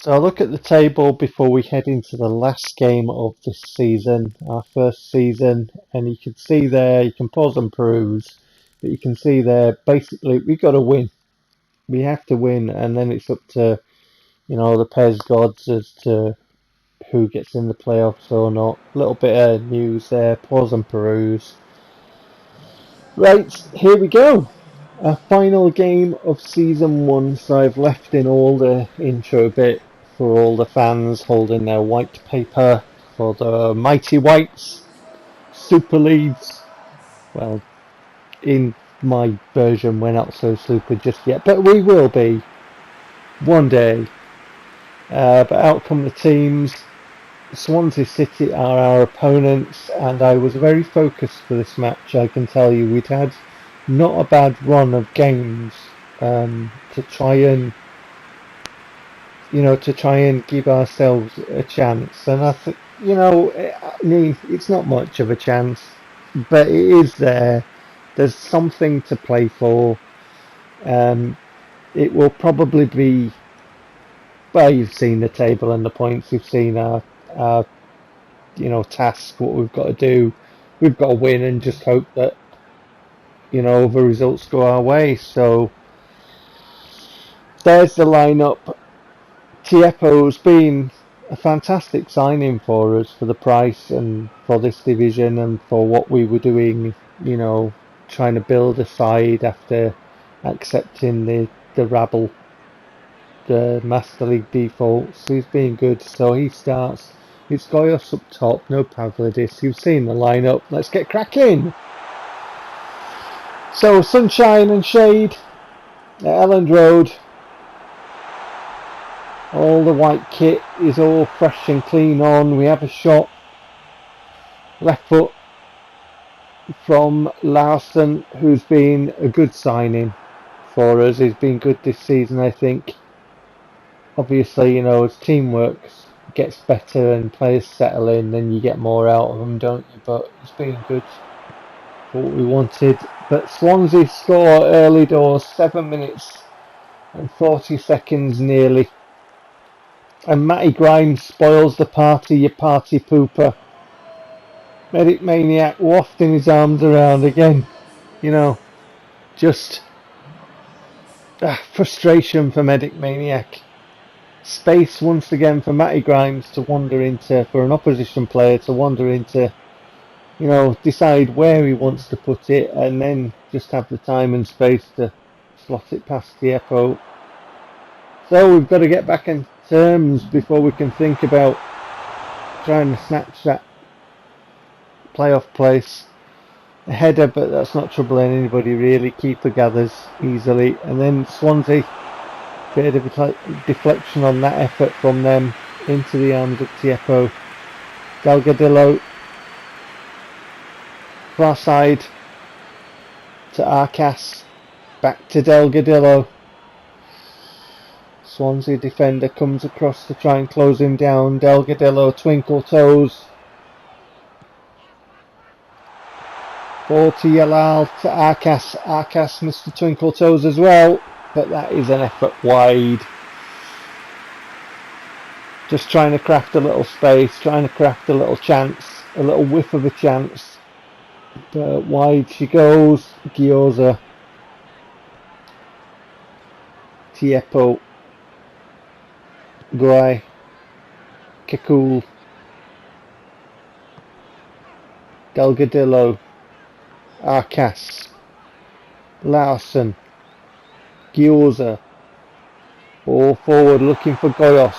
So I look at the table before we head into the last game of this season, our first season, and you can see there, you can pause and peruse, but you can see there, basically, we've got to win. We have to win, and then it's up to, the PES gods as to who gets in the playoffs or not. A little bit of news there, pause and peruse. Right, here we go. Our final game of season 1, so I've left in all the intro bit for all the fans holding their white paper for the Mighty Whites, Super Leeds. Well, in my version we're not so super just yet, but we will be one day. But out come the teams. Swansea City are our opponents, and I was very focused for this match. I can tell you we'd had not a bad run of games to try and give ourselves a chance. And I think it's not much of a chance, but it is there. There's something to play for. It will probably be. Well, you've seen the table and the points. You've seen our task. What we've got to do. We've got to win and just hope that the results go our way. So there's the lineup. Tiepo's been a fantastic signing for us for the price and for this division and for what we were doing. Trying to build a side after accepting the rabble, the Master League defaults. He's been good, so he starts. It's Goyos up top, no Pavlidis. You've seen the lineup. Let's get cracking. So sunshine and shade at Elland Road. All the white kit is all fresh and clean on. We have a shot left foot from Larson, who's been a good signing for us. He's been good this season, I think. Obviously, as teamwork gets better and players settle in, then you get more out of them, don't you? But it's been good for what we wanted. But Swansea score early doors, 7 minutes and 40 seconds nearly. And Matty Grimes spoils the party, you party pooper. Medic Maniac wafting his arms around again. Just frustration for Medic Maniac. Space once again for Matty Grimes to wander into, for an opposition player to wander into, decide where he wants to put it and then just have the time and space to slot it past the Tiepo. So we've got to get back in terms before we can think about trying to snatch that playoff place. A header, but that's not troubling anybody really. Keeper gathers easily, and then Swansea, bit of a deflection on that effort from them into the arms of Tiepo. Delgadillo, far side to Arcas, back to Delgadillo. Swansea defender comes across to try and close him down. Delgadillo, twinkle toes. Ball to Yalal, to Arcas. Arcas missed the twinkle toes as well, but that is an effort wide. Just trying to craft a little space, trying to craft a little chance, a little whiff of a chance. But wide she goes. Gyoza. Tiepo. Guai, Kekul, Delgadillo, Arcas, Larson, Gyoza, all forward looking for Goyos.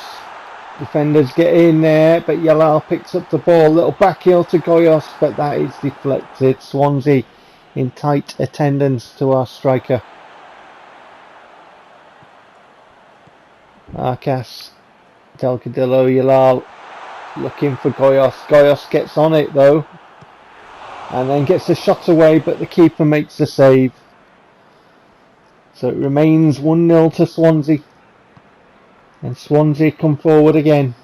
Defenders get in there, but Yalal picks up the ball, little back heel to Goyos, but that is deflected. Swansea in tight attendance to our striker. Arcas, Delgadillo, Yalal looking for Goyos. Goyos gets on it though, and then gets a shot away, but the keeper makes the save. So it remains 1-0 to Swansea, and Swansea come forward again,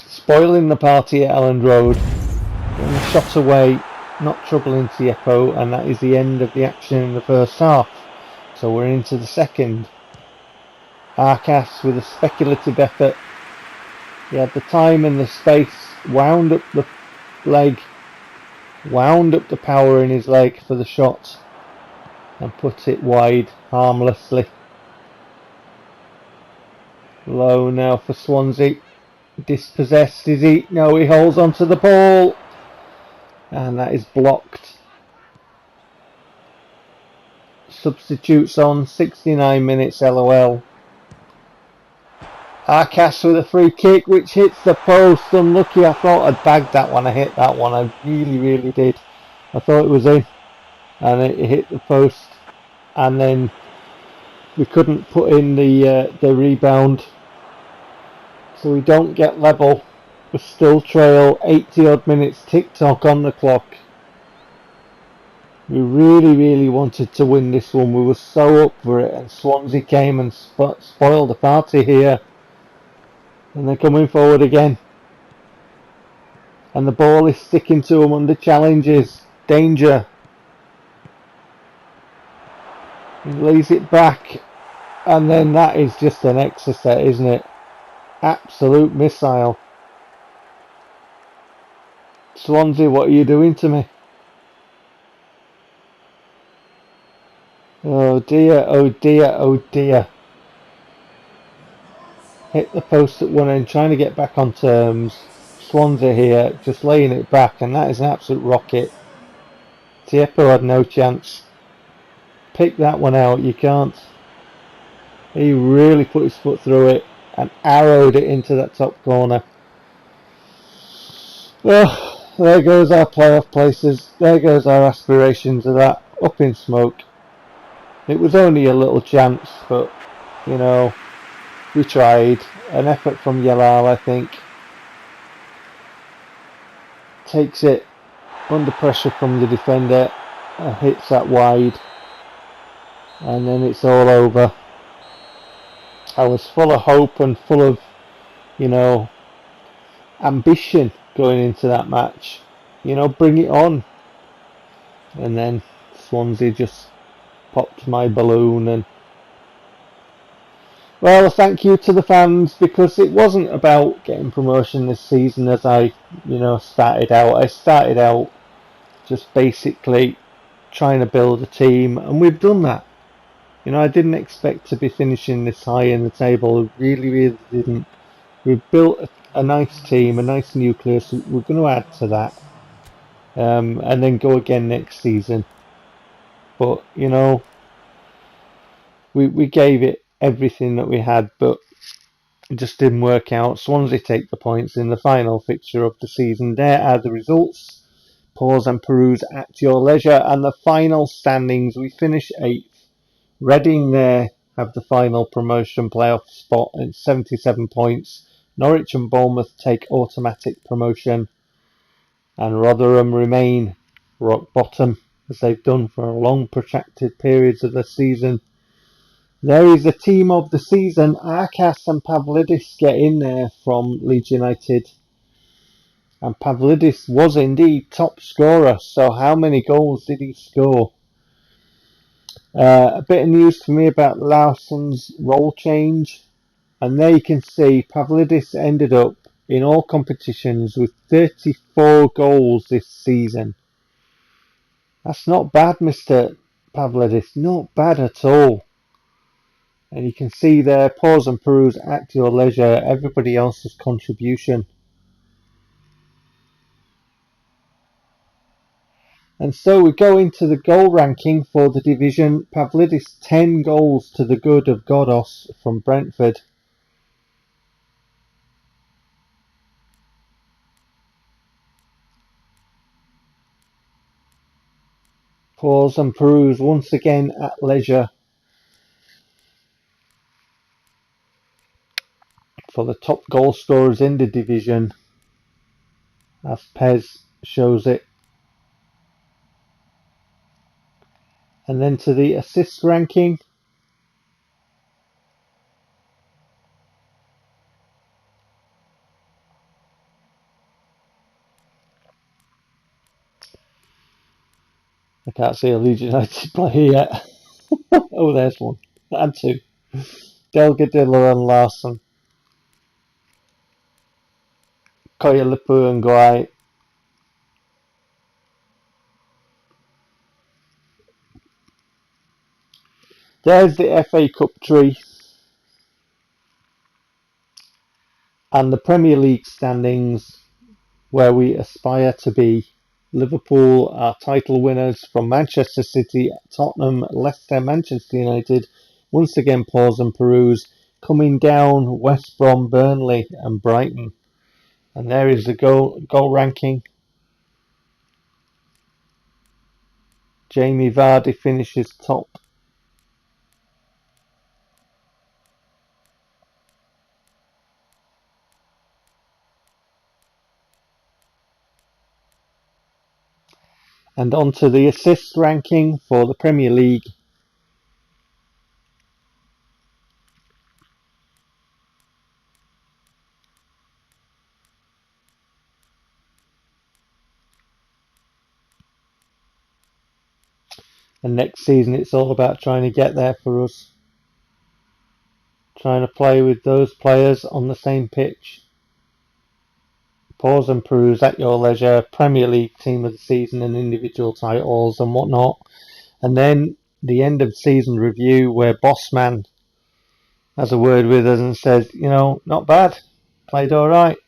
spoiling the party at Elland Road. Getting a shot away, not troubling Tiepo, and that is the end of the action in the first half. So we're into the second. Arcas with a speculative effort. He had the time and the space, wound up the leg, wound up the power in his leg for the shot, and put it wide harmlessly. Low now for Swansea. Dispossessed, is he? No, he holds onto the ball. And that is blocked. Substitutes on, 69 minutes LOL. Arcas with a free kick which hits the post. Unlucky, I thought I'd bagged that one. I hit that one, I really did. I thought it was in. And it hit the post. And then we couldn't put in the rebound. So we don't get level. We still trail 80 odd minutes tick-tock on the clock. We really wanted to win this one. We were so up for it, and Swansea came and spoiled the party here. And they're coming forward again. And the ball is sticking to them under challenges. Danger. He lays it back. And then that is just an exocet, isn't it? Absolute missile. Swansea, what are you doing to me? Oh dear, oh dear, oh dear. Hit the post at one end, trying to get back on terms. Swansea here, just laying it back, and that is an absolute rocket. Tiepo had no chance. Pick that one out, you can't. He really put his foot through it and arrowed it into that top corner. Oh, there goes our playoff places. There goes our aspirations of that. Up in smoke. It was only a little chance, but, you know, we tried. An effort from Yalal, I think. Takes it under pressure from the defender. Hits that wide. And then it's all over. I was full of hope and full of, you know, ambition going into that match. You know, bring it on. And then Swansea just popped my balloon. And well, thank you to the fans, because it wasn't about getting promotion this season as I, you know, started out. I started out just basically trying to build a team, and we've done that. You know, I didn't expect to be finishing this high in the table. I really didn't. We've built a nice team, a nice nucleus. We're going to add to that, and then go again next season. But, you know, we gave it everything that we had, but it just didn't work out. Swansea take the points in the final fixture of the season. There are the results. Pause and peruse at your leisure. And the final standings, we finish 8th. Reading there have the final promotion playoff spot at 77 points. Norwich and Bournemouth take automatic promotion. And Rotherham remain rock bottom, as they've done for long protracted periods of the season. There is the team of the season. Arcas and Pavlidis get in there from Leeds United. And Pavlidis was indeed top scorer. So how many goals did he score? A bit of news for me about Larsson's role change. And there you can see Pavlidis ended up in all competitions with 34 goals this season. That's not bad, Mr. Pavlidis. Not bad at all. And you can see there, pause and peruse at your leisure, everybody else's contribution. And so we go into the goal ranking for the division. Pavlidis 10 goals to the good of Godos from Brentford. Pause and peruse once again at leisure for the top goal scorers in the division, as PES shows it. And then to the assist ranking. I can't see a Leeds United player yet. Oh, there's one. And two. Delgadillo and Larson. Koyalapu and Guai. There's the FA Cup tree. And the Premier League standings, where we aspire to be. Liverpool are title winners from Manchester City, Tottenham, Leicester, Manchester United, once again pause and peruse, coming down West Brom, Burnley and Brighton. And there is the goal ranking. Jamie Vardy finishes top. And on to the assist ranking for the Premier League. And next season it's all about trying to get there for us. Trying to play with those players on the same pitch. Pause and peruse at your leisure. Premier League team of the season and individual titles and whatnot. And then the end of season review where Bossman has a word with us and says, you know, not bad. Played alright.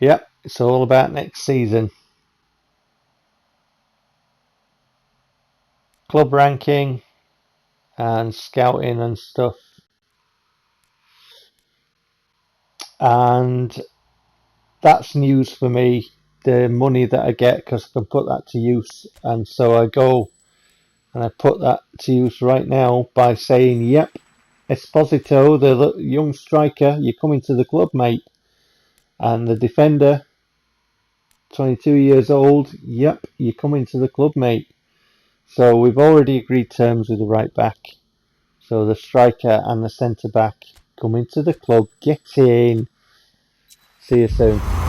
Yep, it's all about next season. Club ranking and scouting and stuff. And that's news for me. The money that I get, because I can put that to use. And so I go and I put that to use right now by saying, yep, Esposito, the young striker, you're coming to the club, mate. And the defender, 22 years old, yep, you're coming to the club, mate. So we've already agreed terms with the right back. So the striker and the centre back coming to the club. Get in. See you soon.